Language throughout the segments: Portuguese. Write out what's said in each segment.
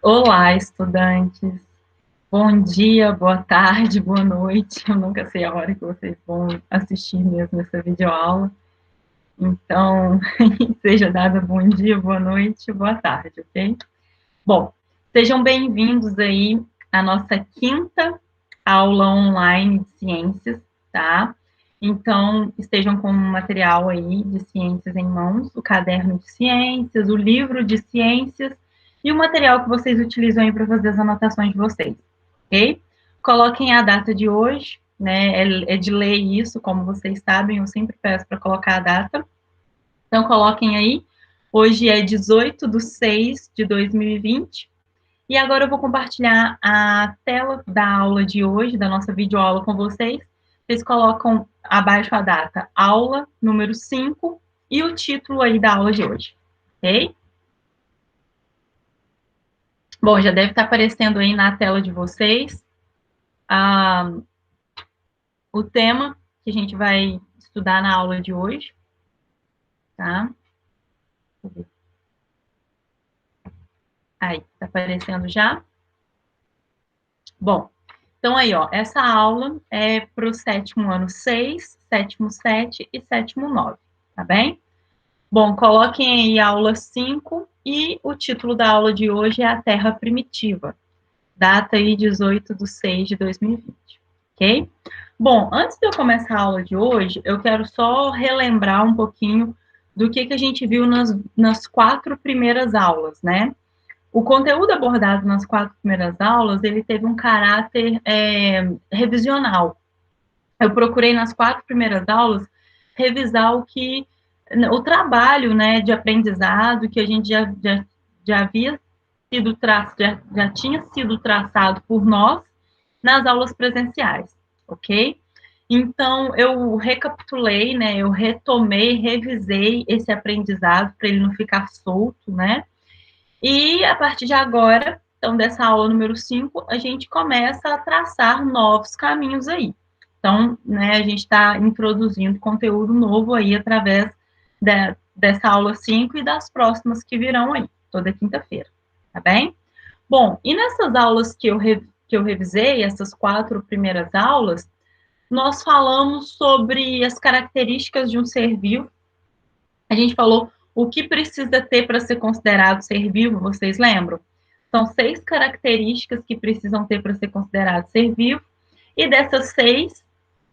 Olá, estudantes. Bom dia, boa tarde, boa noite. Eu nunca sei a hora que vocês vão assistir mesmo essa videoaula. Então, seja dado bom dia, boa noite, boa tarde, ok? Bom, sejam bem-vindos aí à nossa quinta aula online de ciências, tá? Então, estejam com o material aí de ciências em mãos, o caderno de ciências, o livro de ciências e o material que vocês utilizam aí para fazer as anotações de vocês, ok? Coloquem a data de hoje, né? É de lei isso, como vocês sabem, eu sempre peço para colocar a data. Então, coloquem aí. Hoje é 18/6/2020. E agora eu vou compartilhar a tela da aula de hoje, da nossa videoaula com vocês. Vocês colocam abaixo a data, aula número 5, e o título aí da aula de hoje, ok? Bom, já deve estar aparecendo aí na tela de vocês o tema que a gente vai estudar na aula de hoje, tá? Aí, tá aparecendo já? Bom, então aí, ó, essa aula é para o sétimo ano 6, sétimo 7 e sétimo 9, tá bem? Bom, coloquem aí aula 5 e o título da aula de hoje é a Terra Primitiva, data aí 18/6/2020, ok? Bom, antes de eu começar a aula de hoje, eu quero só relembrar um pouquinho do que a gente viu nas 4 primeiras aulas, né? O conteúdo abordado nas 4 primeiras aulas, ele teve um caráter revisional. Eu procurei nas 4 primeiras aulas revisar o trabalho, né, de aprendizado que a gente já havia sido já tinha sido traçado por nós nas aulas presenciais, ok? Então, eu recapitulei, né, eu retomei, revisei esse aprendizado para ele não ficar solto, né? E a partir de agora, então, dessa aula número 5, a gente começa a traçar novos caminhos aí. Então, né, a gente está introduzindo conteúdo novo aí através dessa aula 5 e das próximas que virão aí, toda quinta-feira, tá bem? Bom, e nessas aulas que eu revisei, essas 4 primeiras aulas, nós falamos sobre as características de um ser vivo. A gente falou o que precisa ter para ser considerado ser vivo, vocês lembram? São 6 características que precisam ter para ser considerado ser vivo, e dessas 6,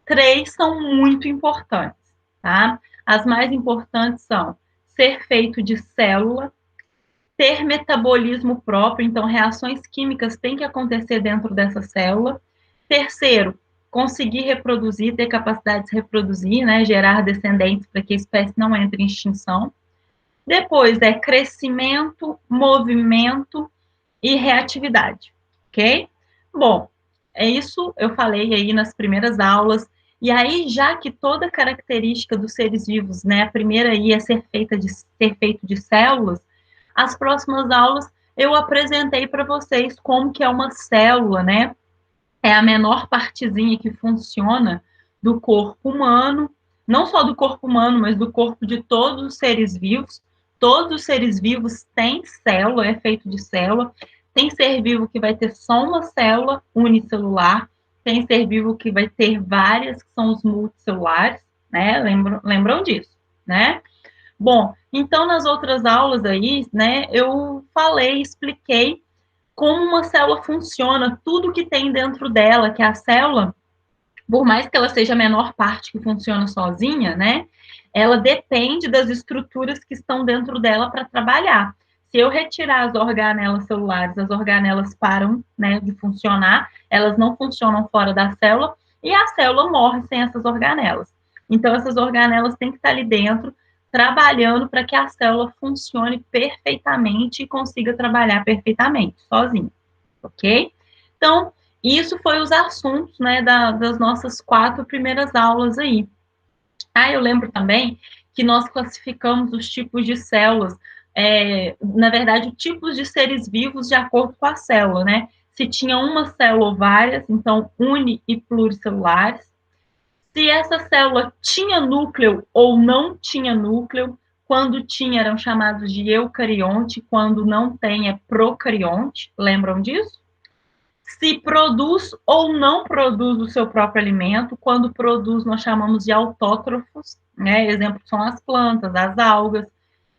3 são muito importantes, tá? As mais importantes são ser feito de célula, ter metabolismo próprio, então reações químicas têm que acontecer dentro dessa célula. Terceiro, conseguir reproduzir, ter capacidade de se reproduzir, né, gerar descendentes para que a espécie não entre em extinção. Depois é crescimento, movimento e reatividade, ok? Bom, é isso eu falei aí nas primeiras aulas. E aí, já que toda característica dos seres vivos, né, a primeira aí é ser feito de células, as próximas aulas eu apresentei para vocês como que é uma célula, né? É a menor partezinha que funciona do corpo humano, não só do corpo humano, mas do corpo de todos os seres vivos. Todos os seres vivos têm célula, é feito de célula. Tem ser vivo que vai ter só uma célula unicelular, tem ser vivo que vai ter várias, que são os multicelulares, né? Lembram disso, né? Bom, então nas outras aulas aí, né, eu falei, expliquei como uma célula funciona, tudo que tem dentro dela, que a célula, por mais que ela seja a menor parte que funciona sozinha, né, ela depende das estruturas que estão dentro dela para trabalhar. Se eu retirar as organelas celulares, as organelas param, né, de funcionar, elas não funcionam fora da célula, e a célula morre sem essas organelas. Então, essas organelas têm que estar ali dentro, trabalhando para que a célula funcione perfeitamente e consiga trabalhar perfeitamente, sozinha, ok? Então, isso foi os assuntos, né, das nossas 4 primeiras aulas aí. Ah, eu lembro também que nós classificamos os tipos de células, na verdade, tipos de seres vivos de acordo com a célula, né? Se tinha uma célula ou várias, então uni e pluricelulares. Se essa célula tinha núcleo ou não tinha núcleo, Quando tinha, eram chamados de eucarionte, quando não tem, é procarionte. Lembram disso? Se produz ou não produz o seu próprio alimento. Quando produz, nós chamamos de autótrofos, né? Exemplo são as plantas, as algas.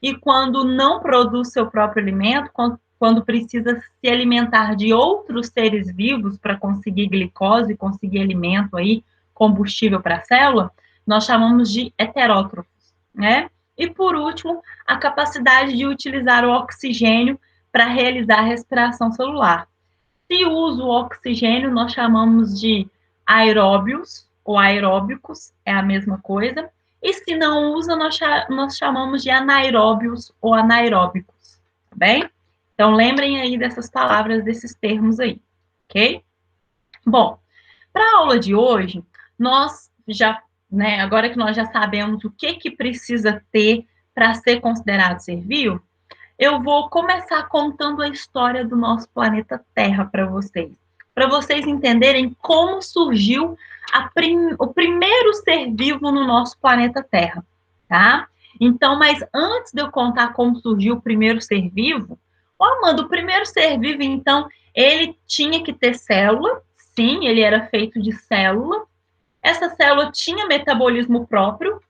E quando não produz seu próprio alimento, quando precisa se alimentar de outros seres vivos para conseguir glicose, conseguir alimento aí, combustível para a célula, nós chamamos de heterótrofos, né? E por último, a capacidade de utilizar o oxigênio para realizar a respiração celular. Se usa o oxigênio, nós chamamos de aeróbios ou aeróbicos, é a mesma coisa. E se não usa, nós chamamos de anaeróbios ou anaeróbicos, tá bem? Então, lembrem aí dessas palavras, desses termos aí, ok? Bom, para a aula de hoje, nós já, né, agora que nós já sabemos o que precisa ter para ser considerado ser vivo, eu vou começar contando a história do nosso planeta Terra para vocês entenderem como surgiu o primeiro ser vivo no nosso planeta Terra, tá? Então, mas antes de eu contar como surgiu o primeiro ser vivo, Amanda, o primeiro ser vivo, então, ele tinha que ter célula, sim, ele era feito de célula. Essa célula tinha metabolismo próprio,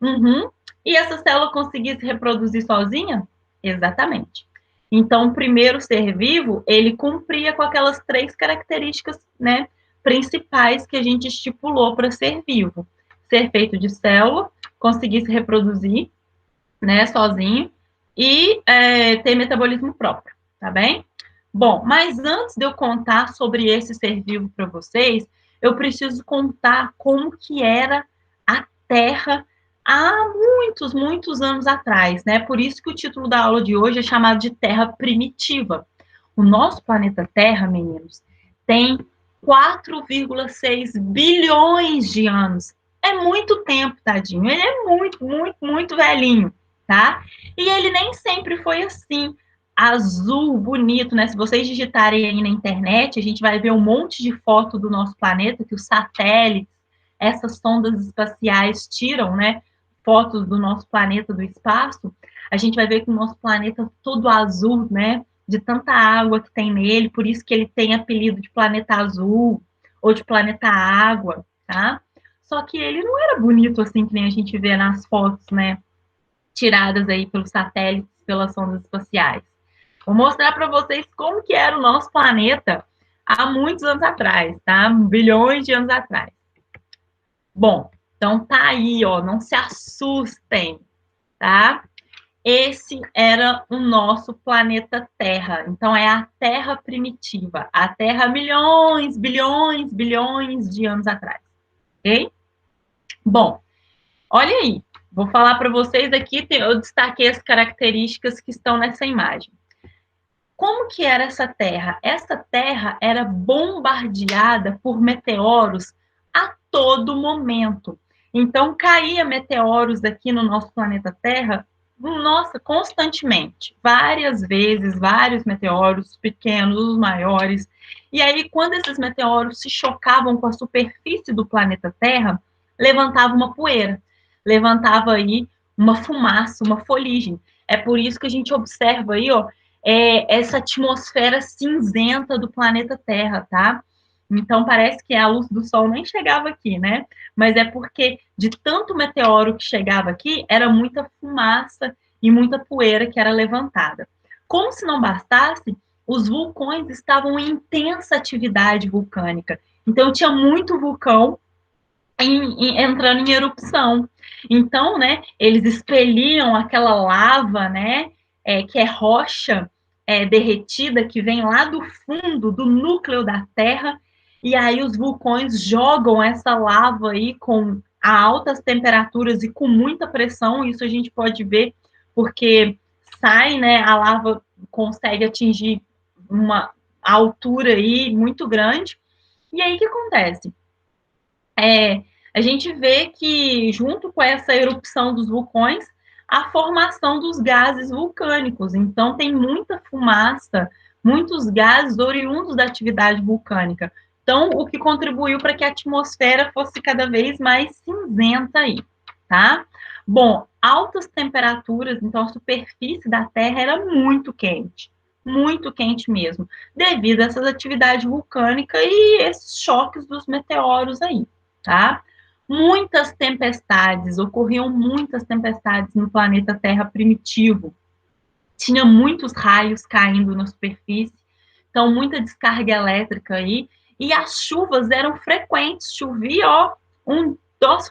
e essa célula conseguia se reproduzir sozinha? Exatamente. Então, o primeiro ser vivo, ele cumpria com aquelas 3 características, né, principais que a gente estipulou para ser vivo. Ser feito de célula, conseguir se reproduzir, né, sozinho, e ter metabolismo próprio, tá bem? Bom, mas antes de eu contar sobre esse ser vivo para vocês, eu preciso contar como que era a Terra há muitos, muitos anos atrás, né? Por isso que o título da aula de hoje é chamado de Terra Primitiva. O nosso planeta Terra, meninos, tem 4,6 bilhões de anos. É muito tempo, tadinho. Ele é muito, muito, muito velhinho, tá? E ele nem sempre foi assim, azul, bonito, né? Se vocês digitarem aí na internet, a gente vai ver um monte de foto do nosso planeta que os satélites, essas sondas espaciais tiram, né? Fotos do nosso planeta do espaço. A gente vai ver que o nosso planeta é todo azul, né? De tanta água que tem nele, por isso que ele tem apelido de planeta azul ou de planeta água, tá? Só que ele não era bonito assim que nem a gente vê nas fotos, né? Tiradas aí pelos satélites, pelas sondas espaciais. Vou mostrar para vocês como que era o nosso planeta há muitos anos atrás, tá? Bilhões de anos atrás. Bom, então tá aí, ó, não se assustem, tá? Esse era o nosso planeta Terra. Então é a Terra primitiva, a Terra milhões, bilhões, bilhões de anos atrás, ok? Bom, olha aí, vou falar para vocês aqui, eu destaquei as características que estão nessa imagem. Como que era essa Terra? Essa Terra era bombardeada por meteoros a todo momento. Então, caía meteoros aqui no nosso planeta Terra, nossa, constantemente. Várias vezes, vários meteoros, pequenos, os maiores. E aí, quando esses meteoros se chocavam com a superfície do planeta Terra, levantava uma poeira, levantava aí uma fumaça, uma fuligem. É por isso que a gente observa aí, ó, essa atmosfera cinzenta do planeta Terra, tá? Então parece que a luz do Sol nem chegava aqui, né? Mas é porque de tanto meteoro que chegava aqui, era muita fumaça e muita poeira que era levantada. Como se não bastasse, os vulcões estavam em intensa atividade vulcânica. Então tinha muito vulcão entrando em erupção. Então, né, eles expeliam aquela lava, né, que é rocha derretida, que vem lá do fundo, do núcleo da Terra, e aí os vulcões jogam essa lava aí a altas temperaturas e com muita pressão, isso a gente pode ver porque sai, né, a lava consegue atingir uma altura aí muito grande, e aí o que acontece? A gente vê que, junto com essa erupção dos vulcões, a formação dos gases vulcânicos. Então, tem muita fumaça, muitos gases oriundos da atividade vulcânica. Então, o que contribuiu para que a atmosfera fosse cada vez mais cinzenta aí, tá? Bom, altas temperaturas, então a superfície da Terra era muito quente mesmo, devido a essas atividades vulcânicas e esses choques dos meteoros aí, tá? Muitas tempestades, ocorriam muitas tempestades no planeta Terra primitivo. Tinha muitos raios caindo na superfície, então muita descarga elétrica aí, e as chuvas eram frequentes, chovia, ó,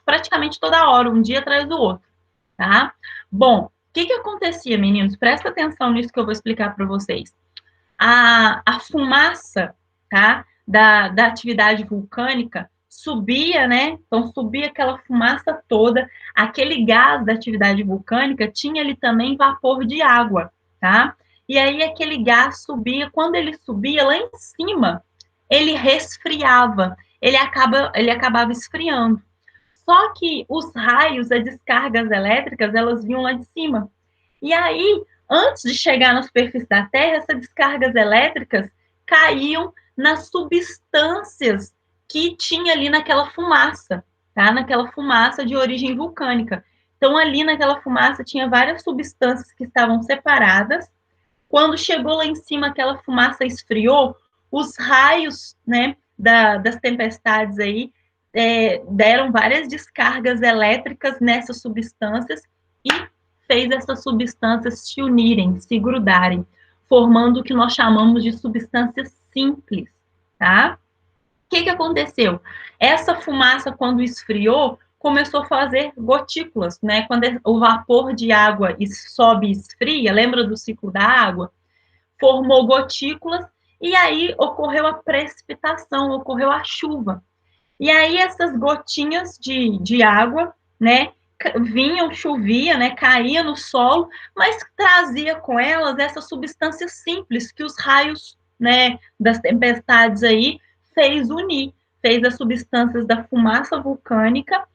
praticamente toda hora, um dia atrás do outro, tá? Bom, o que acontecia, meninos? Presta atenção nisso que eu vou explicar para vocês. A fumaça, tá? Da atividade vulcânica subia, né? Então subia aquela fumaça toda, aquele gás da atividade vulcânica tinha ali também vapor de água, tá? E aí aquele gás subia, quando ele subia lá em cima, ele resfriava, ele acabava esfriando. Só que os raios, as descargas elétricas, elas vinham lá de cima. E aí, antes de chegar na superfície da Terra, essas descargas elétricas caíam nas substâncias que tinha ali naquela fumaça, tá? Naquela fumaça de origem vulcânica. Então, ali naquela fumaça tinha várias substâncias que estavam separadas. Quando chegou lá em cima, aquela fumaça esfriou, os raios, né, das tempestades aí deram várias descargas elétricas nessas substâncias e fez essas substâncias se unirem, se grudarem, formando o que nós chamamos de substâncias simples, tá? O que aconteceu? Essa fumaça, quando esfriou, começou a fazer gotículas, né? Quando o vapor de água sobe e esfria, lembra do ciclo da água? Formou gotículas e aí ocorreu a precipitação, ocorreu a chuva. E aí essas gotinhas de água, né, vinham, chovia, né, caía no solo, mas trazia com elas essas substâncias simples que os raios, né, das tempestades aí fez as substâncias da fumaça vulcânica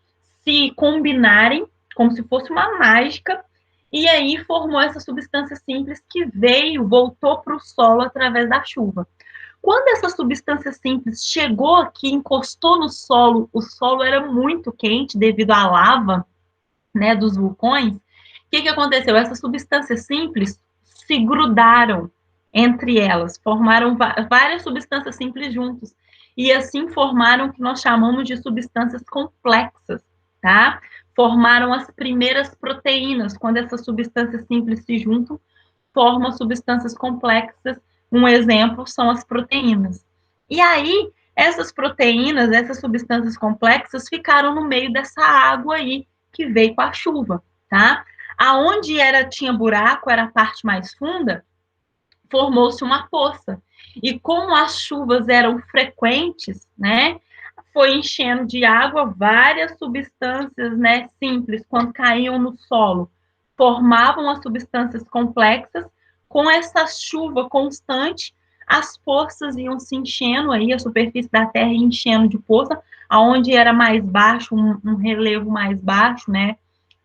se combinarem como se fosse uma mágica, e aí formou essa substância simples que voltou para o solo através da chuva. Quando essa substância simples chegou aqui, encostou no solo, o solo era muito quente devido à lava, né, dos vulcões. O que aconteceu? Essas substâncias simples se grudaram entre elas, formaram várias substâncias simples juntos e assim formaram o que nós chamamos de substâncias complexas, tá? Formaram as primeiras proteínas. Quando essas substâncias simples se juntam, formam substâncias complexas. Um exemplo são as proteínas. E aí, essas proteínas, essas substâncias complexas, ficaram no meio dessa água aí que veio com a chuva, tá? Aonde tinha buraco, era a parte mais funda, formou-se uma poça. E como as chuvas eram frequentes, né, foi enchendo de água várias substâncias, né, simples, quando caíam no solo, formavam as substâncias complexas. Com essa chuva constante, as poças iam se enchendo aí, a superfície da Terra ia enchendo de poça, aonde era mais baixo, um relevo mais baixo, né,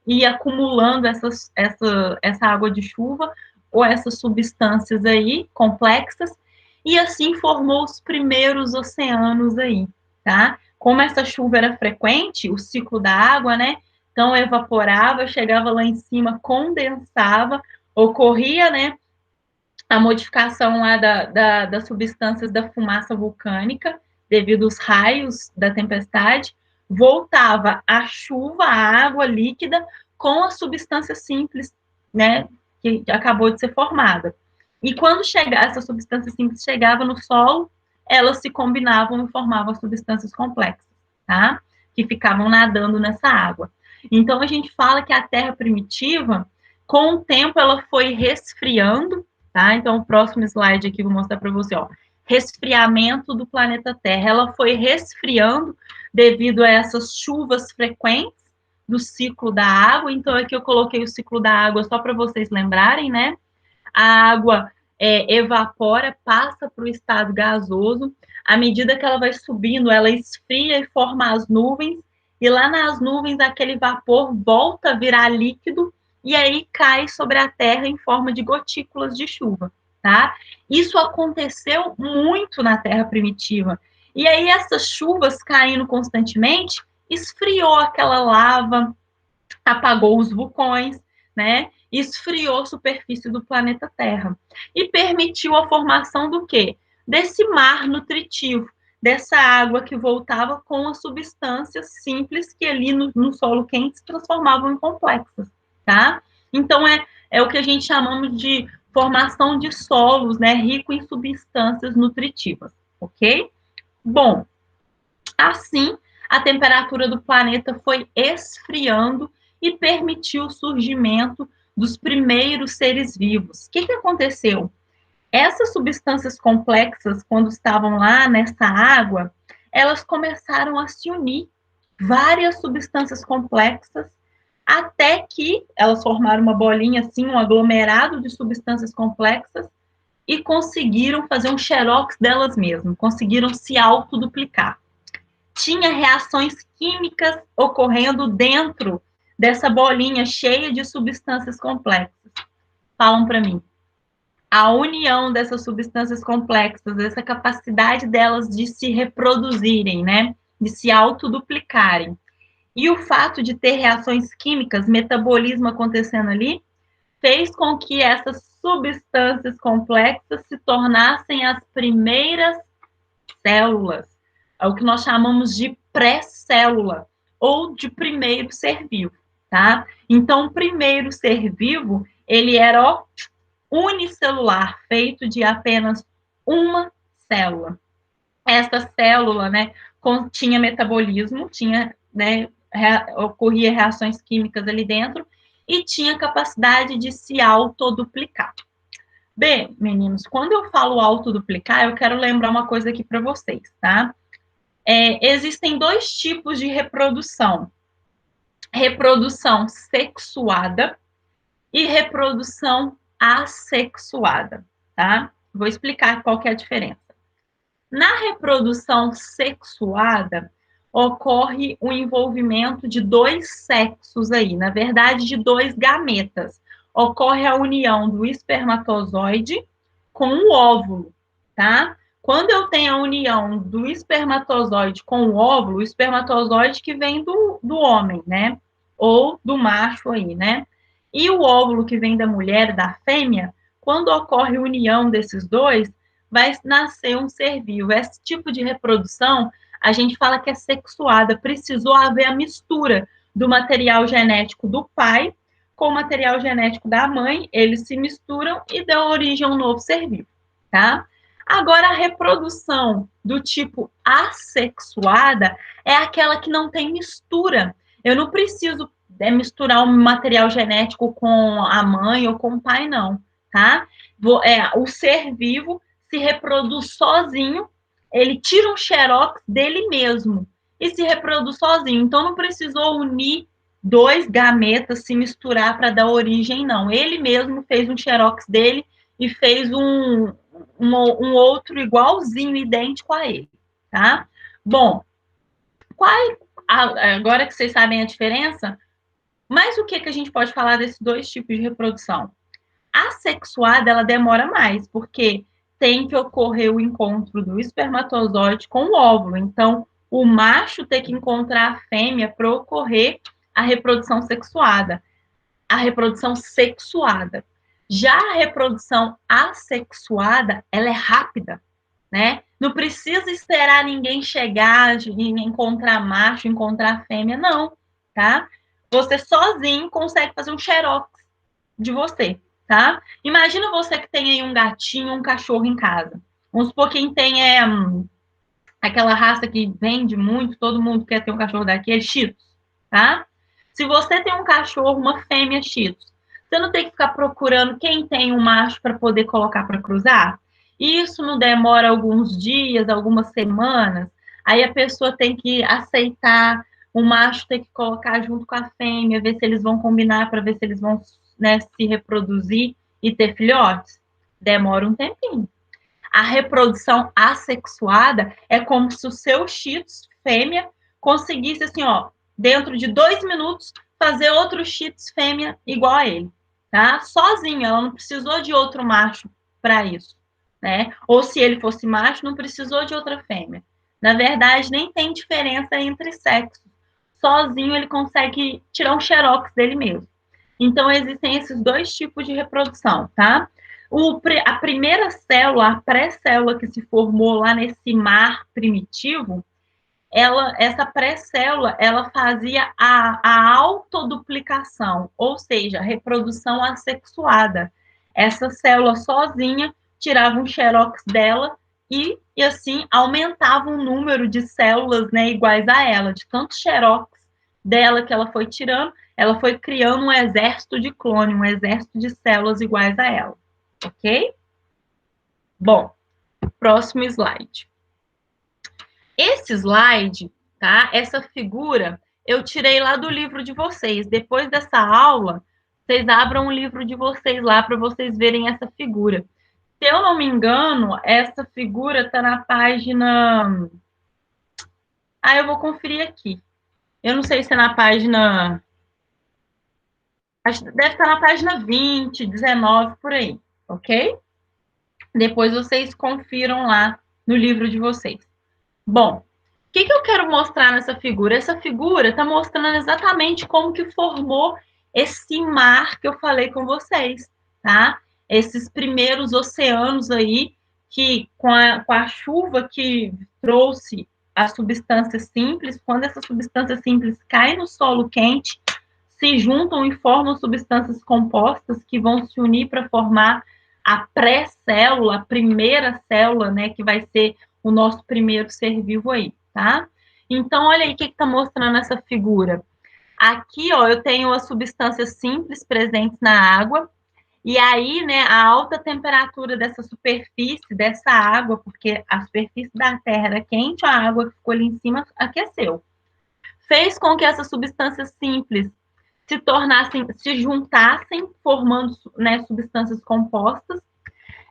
ia acumulando essa água de chuva ou essas substâncias aí complexas, e assim formou os primeiros oceanos aí, tá? Como essa chuva era frequente, o ciclo da água, né? Então evaporava, chegava lá em cima, condensava, ocorria, né, a modificação lá das substâncias da fumaça vulcânica, devido aos raios da tempestade, voltava a chuva, a água líquida, com a substância simples, né, que acabou de ser formada. E quando essa substância simples chegava no solo, elas se combinavam e formavam substâncias complexas, tá? Que ficavam nadando nessa água. Então, a gente fala que a Terra primitiva, com o tempo, ela foi resfriando, tá? Então, o próximo slide aqui vou mostrar para você, ó. Resfriamento do planeta Terra. Ela foi resfriando devido a essas chuvas frequentes do ciclo da água. Então, aqui eu coloquei o ciclo da água só para vocês lembrarem, né? A água evapora, passa para o estado gasoso. À medida que ela vai subindo, ela esfria e forma as nuvens. E lá nas nuvens, aquele vapor volta a virar líquido e aí cai sobre a Terra em forma de gotículas de chuva, tá? Isso aconteceu muito na Terra primitiva. E aí essas chuvas caindo constantemente esfriou aquela lava, apagou os vulcões, né? Esfriou a superfície do planeta Terra e permitiu a formação do quê? Desse mar nutritivo, dessa água que voltava com as substâncias simples que ali no solo quente se transformavam em complexas, tá? Então, é o que a gente chamamos de formação de solos, né, rico em substâncias nutritivas, ok? Bom, assim, a temperatura do planeta foi esfriando e permitiu o surgimento dos primeiros seres vivos. O que aconteceu? Essas substâncias complexas, quando estavam lá nessa água, elas começaram a se unir, várias substâncias complexas, até que elas formaram uma bolinha, assim, um aglomerado de substâncias complexas, e conseguiram fazer um xerox delas mesmas, conseguiram se autoduplicar. Tinha reações químicas ocorrendo dentro dessa bolinha cheia de substâncias complexas. Falam para mim. A união dessas substâncias complexas, essa capacidade delas de se reproduzirem, né? De se autoduplicarem. E o fato de ter reações químicas, metabolismo acontecendo ali, fez com que essas substâncias complexas se tornassem as primeiras células, é o que nós chamamos de pré-célula, ou de primeiro ser vivo, tá? Então, o primeiro ser vivo, ele era, ó, unicelular, feito de apenas uma célula. Essa célula, né, tinha metabolismo, tinha, né, ocorria reações químicas ali dentro e tinha capacidade de se autoduplicar. Bem, meninos, quando eu falo autoduplicar, eu quero lembrar uma coisa aqui para vocês, tá? Existem dois tipos de reprodução: reprodução sexuada e reprodução assexuada, tá? Vou explicar qual que é a diferença. Na reprodução sexuada, ocorre o envolvimento de dois sexos aí, na verdade, de dois gametas. Ocorre a união do espermatozoide com o óvulo, tá? Quando eu tenho a união do espermatozoide com o espermatozoide que vem do homem, né? Ou do macho aí, né? E o óvulo que vem da mulher, da fêmea, quando ocorre a união desses dois, vai nascer um ser vivo. Esse tipo de reprodução, a gente fala que é sexuada. Precisou haver a mistura do material genético do pai com o material genético da mãe, eles se misturam e dão origem a um novo ser vivo, tá? Agora, a reprodução do tipo assexuada é aquela que não tem mistura. Eu não preciso misturar um material genético com a mãe ou com o pai, não, tá? O ser vivo se reproduz sozinho, ele tira um xerox dele mesmo e se reproduz sozinho. Então, não precisou unir dois gametas se misturar para dar origem, não. Ele mesmo fez um xerox dele e fez um outro igualzinho, idêntico a ele, tá? Bom, agora que vocês sabem a diferença, mas o que a gente pode falar desses dois tipos de reprodução? A sexuada, ela demora mais, porque tem que ocorrer o encontro do espermatozoide com o óvulo. Então, o macho tem que encontrar a fêmea para ocorrer a reprodução sexuada. A reprodução sexuada. Já a reprodução assexuada, ela é rápida, né? Não precisa esperar ninguém chegar, encontrar macho, encontrar fêmea, não, tá? Você sozinho consegue fazer um xerox de você, tá? Imagina você que tem aí um gatinho, um cachorro em casa. Vamos supor quem tem aquela raça que vende muito, todo mundo quer ter um cachorro daquele, Shih Tzu, tá? Se você tem um cachorro, uma fêmea Shih Tzu, você não tem que ficar procurando quem tem um macho para poder colocar para cruzar? Isso não demora alguns dias, algumas semanas, aí a pessoa tem que aceitar, o macho tem que colocar junto com a fêmea, ver se eles vão combinar para ver se eles vão, né, se reproduzir e ter filhotes. Demora um tempinho. A reprodução assexuada é como se o seu Shih Tzu fêmea conseguisse, assim, ó, dentro de 2 minutos, fazer outro Shih Tzu fêmea igual a ele, tá? Sozinho, ela não precisou de outro macho para isso, né? Ou se ele fosse macho, não precisou de outra fêmea. Na verdade, nem tem diferença entre sexos. sozinho ele consegue tirar um xerox dele mesmo. Então, existem esses dois tipos de reprodução, tá? A primeira célula, a pré-célula que se formou lá nesse mar primitivo, essa pré-célula, ela fazia a autoduplicação, ou seja, a reprodução assexuada. Essa célula sozinha tirava um xerox dela e assim aumentava o número de células, né, iguais a ela, de tanto xerox dela que ela foi tirando, ela foi criando um exército de clone, um exército de células iguais a ela, ok? Bom, próximo slide. Esse slide, tá? Essa figura, eu tirei lá do livro de vocês. Depois dessa aula, vocês abram o livro de vocês lá para vocês verem essa figura. Se eu não me engano, essa figura está na página... eu vou conferir aqui. Eu não sei se é na página... Deve estar na página 20, 19, por aí, ok? Depois vocês confiram lá no livro de vocês. Bom, o que eu quero mostrar nessa figura? Essa figura está mostrando exatamente como que formou esse mar que eu falei com vocês, tá? Esses primeiros oceanos aí, que com a chuva que trouxe a substância simples, quando essa substância simples cai no solo quente, se juntam e formam substâncias compostas que vão se unir para formar a pré-célula, a primeira célula, né, que vai ser o nosso primeiro ser vivo aí, tá? Então, olha aí o que está mostrando essa figura. Aqui, ó, eu tenho as substâncias simples presentes na água, e aí, né, a alta temperatura dessa superfície, dessa água, porque a superfície da Terra era quente, a água que ficou ali em cima aqueceu. Fez com que essas substâncias simples se juntassem, formando, né, substâncias compostas.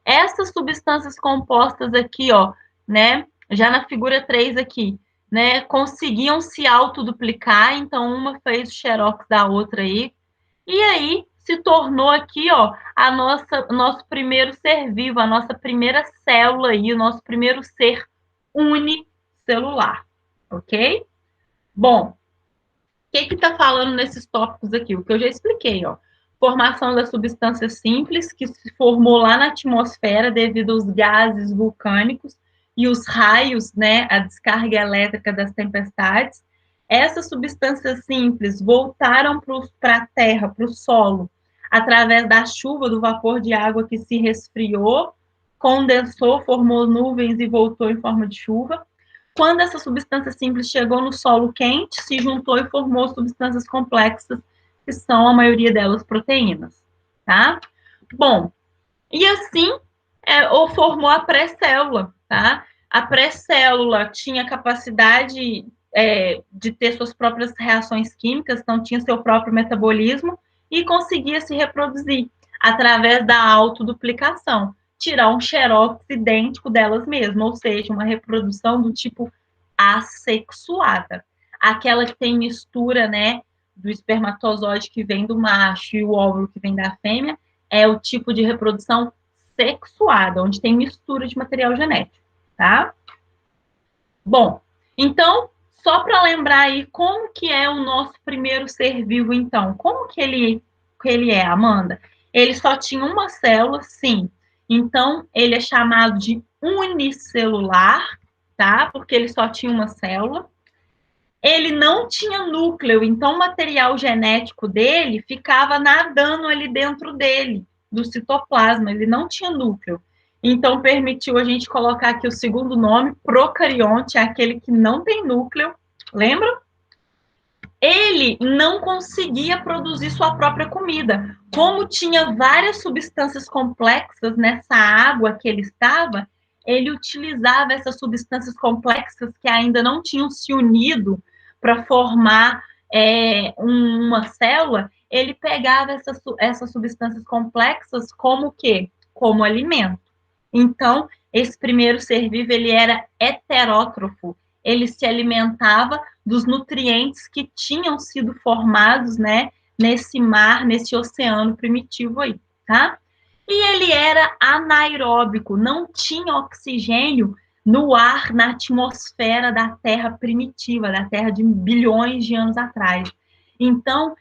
Essas substâncias compostas aqui, ó, né, já na figura 3 aqui, né, conseguiam se autoduplicar, então uma fez o xerox da outra aí, e aí se tornou aqui, ó, nosso primeiro ser vivo, a nossa primeira célula aí, o nosso primeiro ser unicelular, ok? Bom, o que está falando nesses tópicos aqui? O que eu já expliquei, ó. Formação das substâncias simples, que se formou lá na atmosfera devido aos gases vulcânicos e os raios, né, a descarga elétrica das tempestades. Essas substâncias simples voltaram para a terra, para o solo, através da chuva, do vapor de água que se resfriou, condensou, formou nuvens e voltou em forma de chuva. Quando essa substância simples chegou no solo quente, se juntou e formou substâncias complexas, que são, a maioria delas, proteínas, tá? Bom, e assim, ou formou a pré-célula, tá? A pré-célula tinha capacidade de ter suas próprias reações químicas, então tinha seu próprio metabolismo e conseguia se reproduzir através da autoduplicação, tirar um xerox idêntico delas mesmas, ou seja, uma reprodução do tipo assexuada, aquela que tem mistura, né, do espermatozoide que vem do macho e o óvulo que vem da fêmea, é o tipo de reprodução sexuada, onde tem mistura de material genético, tá? Bom, então, só para lembrar aí como que é o nosso primeiro ser vivo, então. Como que ele é, Amanda? Ele só tinha uma célula, sim. Então, ele é chamado de unicelular, tá? Porque ele só tinha uma célula. Ele não tinha núcleo, então o material genético dele ficava nadando ali dentro dele, do citoplasma, ele não tinha núcleo. Então, permitiu a gente colocar aqui o segundo nome, procarionte, é aquele que não tem núcleo, lembra? Ele não conseguia produzir sua própria comida. Como tinha várias substâncias complexas nessa água que ele estava, ele utilizava essas substâncias complexas que ainda não tinham se unido para formar uma célula, ele pegava essas substâncias complexas como o quê? Como alimento. Então, esse primeiro ser vivo, ele era heterótrofo, ele se alimentava dos nutrientes que tinham sido formados, né, nesse mar, nesse oceano primitivo aí, tá? E ele era anaeróbico, não tinha oxigênio no ar, na atmosfera da Terra primitiva, da Terra de bilhões de anos atrás. Então,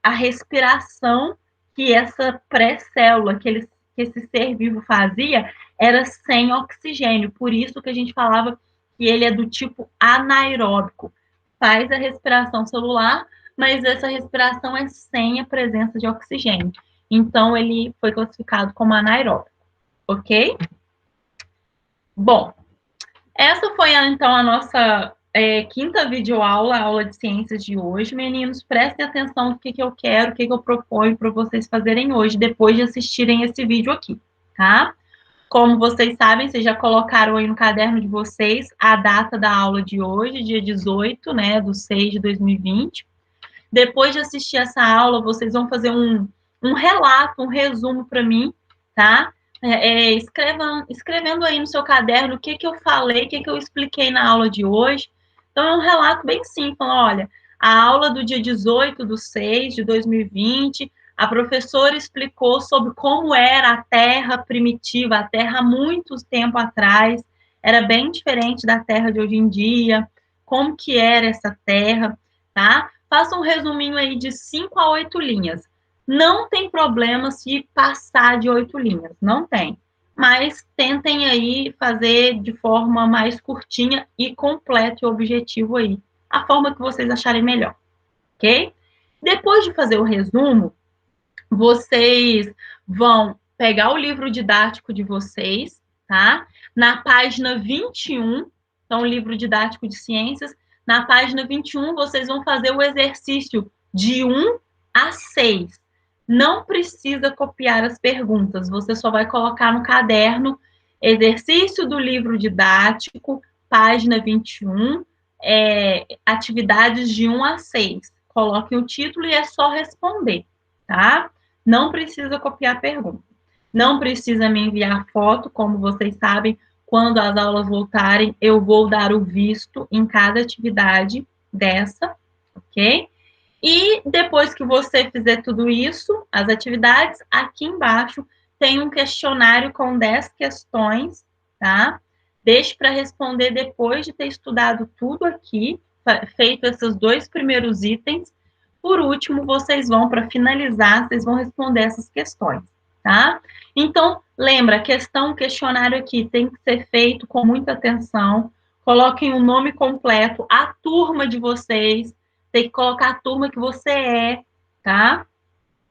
a respiração que essa pré-célula, que esse ser vivo fazia, era sem oxigênio. Por isso que a gente falava que ele é do tipo anaeróbico. Faz a respiração celular, mas essa respiração é sem a presença de oxigênio. Então, ele foi classificado como anaeróbico, ok? Bom, essa foi, então, a nossa quinta videoaula, a aula de ciências de hoje. Meninos, prestem atenção no que eu quero, o que eu proponho para vocês fazerem hoje, depois de assistirem esse vídeo aqui, tá? Como vocês sabem, vocês já colocaram aí no caderno de vocês a data da aula de hoje, dia 18, né, do 6 de 2020. Depois de assistir essa aula, vocês vão fazer um relato, um resumo para mim, tá? Escrevendo aí no seu caderno o que eu falei, o que eu expliquei na aula de hoje. Então, é um relato bem simples. Olha, a aula do dia 18 de 6 de 2020, a professora explicou sobre como era a Terra primitiva, a Terra há muito tempo atrás, era bem diferente da Terra de hoje em dia, como que era essa Terra, tá? Faça um resuminho aí de 5 a 8 linhas. Não tem problema se passar de 8 linhas, não tem. Mas tentem aí fazer de forma mais curtinha e completa o objetivo aí, a forma que vocês acharem melhor, ok? Depois de fazer o resumo, vocês vão pegar o livro didático de vocês, tá? Na página 21, então, o livro didático de ciências, na página 21, vocês vão fazer o exercício de 1 a 6. Não precisa copiar as perguntas, você só vai colocar no caderno exercício do livro didático, página 21, atividades de 1 a 6. Coloque o título e é só responder, tá? Não precisa copiar a pergunta. Não precisa me enviar foto, como vocês sabem, quando as aulas voltarem, eu vou dar o visto em cada atividade dessa, ok? E depois que você fizer tudo isso, as atividades, aqui embaixo tem um questionário com 10 questões, tá? Deixe para responder depois de ter estudado tudo aqui, feito esses 2 primeiros itens. Por último, vocês vão, para finalizar, vocês vão responder essas questões, tá? Então, lembra, questionário aqui tem que ser feito com muita atenção. Coloquem o nome completo, a turma de vocês, tem que colocar a turma que você é, tá?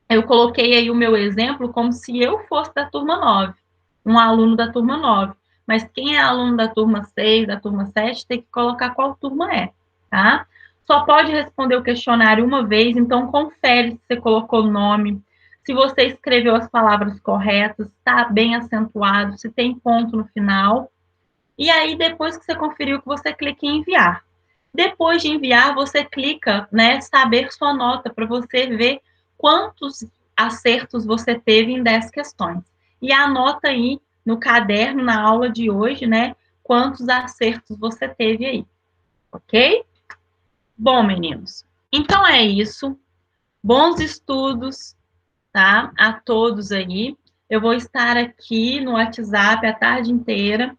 Eu coloquei aí o meu exemplo como se eu fosse da turma 9, um aluno da turma 9. Mas quem é aluno da turma 6, da turma 7, tem que colocar qual turma é, tá? Só pode responder o questionário uma vez, então confere se você colocou o nome, se você escreveu as palavras corretas, está bem acentuado, se tem ponto no final. E aí, depois que você conferiu, que você clica em enviar. Depois de enviar, você clica, né, saber sua nota, para você ver quantos acertos você teve em 10 questões. E anota aí no caderno, na aula de hoje, né, quantos acertos você teve aí, ok? Bom, meninos, então é isso. Bons estudos, tá? A todos aí. Eu vou estar aqui no WhatsApp a tarde inteira.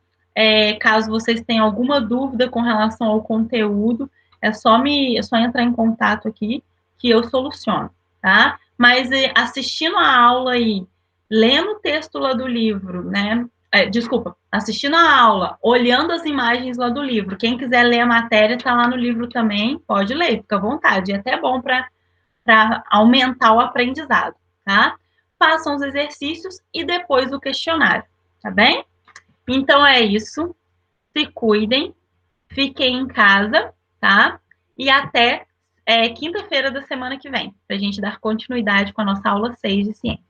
Caso vocês tenham alguma dúvida com relação ao conteúdo, é só entrar em contato aqui que eu soluciono, tá? Mas assistindo a aula aí, lendo o texto lá do livro, né? Desculpa, assistindo a aula, olhando as imagens lá do livro. Quem quiser ler a matéria, tá lá no livro também, pode ler, fica à vontade. É até bom para aumentar o aprendizado, tá? Façam os exercícios e depois o questionário, tá bem? Então é isso. Se cuidem, fiquem em casa, tá? E até quinta-feira da semana que vem, para a gente dar continuidade com a nossa aula 6 de ciência.